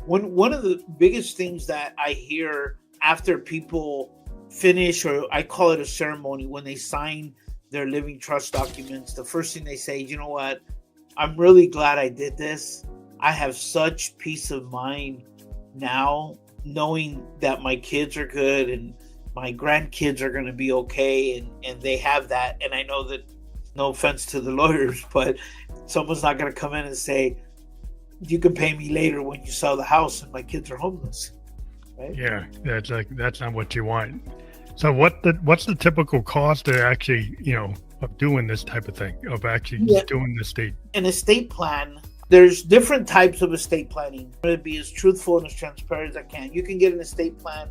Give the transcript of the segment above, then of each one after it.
One of the biggest things that I hear after people finish, or I call it a ceremony, when they sign their living trust documents, the first thing they say, you know what, I'm really glad I did this. I have such peace of mind now, knowing that my kids are good and my grandkids are going to be okay, and they have that. And I know that, no offense to the lawyers, but someone's not going to come in and say, you can pay me later when you sell the house and my kids are homeless, right? Yeah, that's not what you want. So what's the typical cost of actually, of doing this type of thing, of actually doing the estate? An estate plan, there's different types of estate planning. I'm going to be as truthful and as transparent as I can. You can get an estate plan,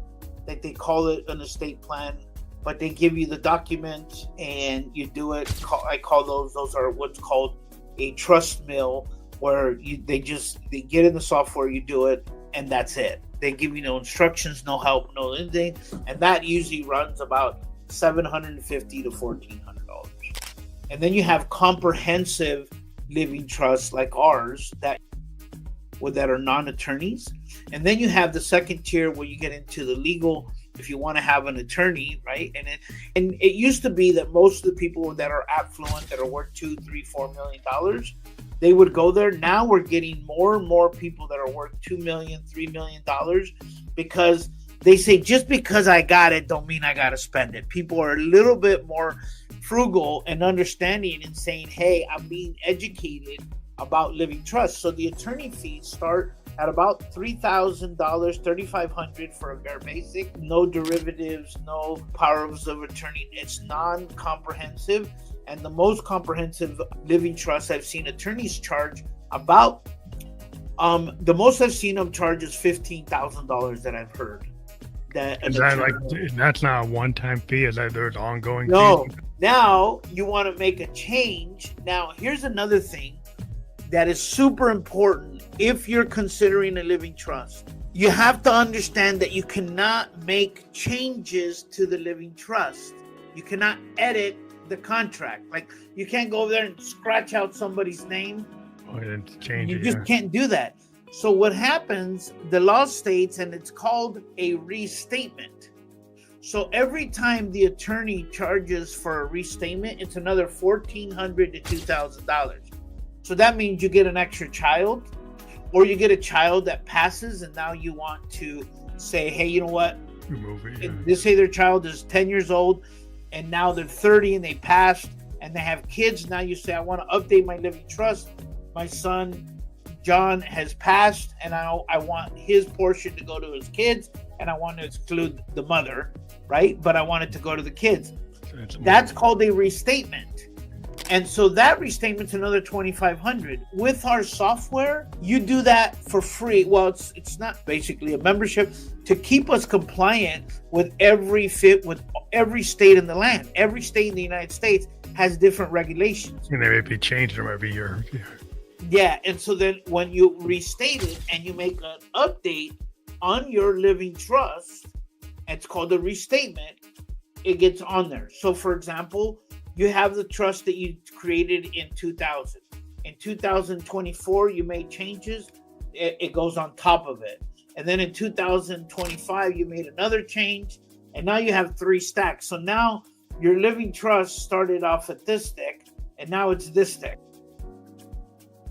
like they call it an estate plan, but they give you the document and you do it. I call those are what's called a trust mill, where they get in the software, you do it, and that's it. They give you no instructions, no help, no anything, and that usually runs about $750 to $1,400. And then you have comprehensive living trusts like ours that are non-attorneys, and then you have the second tier where you get into the legal. If you want to have an attorney, right? And it used to be that most of the people that are affluent, that are worth $2, $3, $4 million, they would go there. Now we're getting more and more people that are worth $2 million, $3 million, because they say, just because I got it don't mean I got to spend it. People are a little bit more frugal and understanding and saying, hey, I'm being educated about living trust. So the attorney fees start at about $3,000, $3,500 for a bare basic, no derivatives, no powers of attorney. It's non-comprehensive. And the most comprehensive living trust I've seen attorneys charge about, the most I've seen them charge is $15,000 that I've heard. Is that that's not a one-time fee? Is that there's ongoing fees? No. Now you want to make a change. Now here's another thing that is super important if you're considering a living trust. You have to understand that you cannot make changes to the living trust. You cannot edit the contract. Like, you can't go over there and scratch out somebody's name. And change you it, just can't do that. So what happens, the law states, and it's called a restatement. So every time the attorney charges for a restatement, it's another $1,400 to $2,000. So that means you get an extra child, or you get a child that passes, and now you want to say, hey, you know what? Remove it, yeah. Let's say their child is 10 years old, and now they're 30 and they passed, and they have kids. Now you say, I want to update my living trust. My son, John, has passed, and I want his portion to go to his kids, and I want to exclude the mother, right? But I want it to go to the kids. That's called a restatement. And so that restatement's another $2,500. With our software, you do that for free. Well, it's not basically a membership to keep us compliant with every state in the land. Every state in the United States has different regulations. And they may be changing them every year. Yeah, and so then when you restate it and you make an update on your living trust, it's called a restatement, it gets on there. So for example, you have the trust that you created in 2000. In 2024, you made changes, it goes on top of it. And then in 2025, you made another change, and now you have 3 stacks. So now your living trust started off at this stick, and now it's this stick.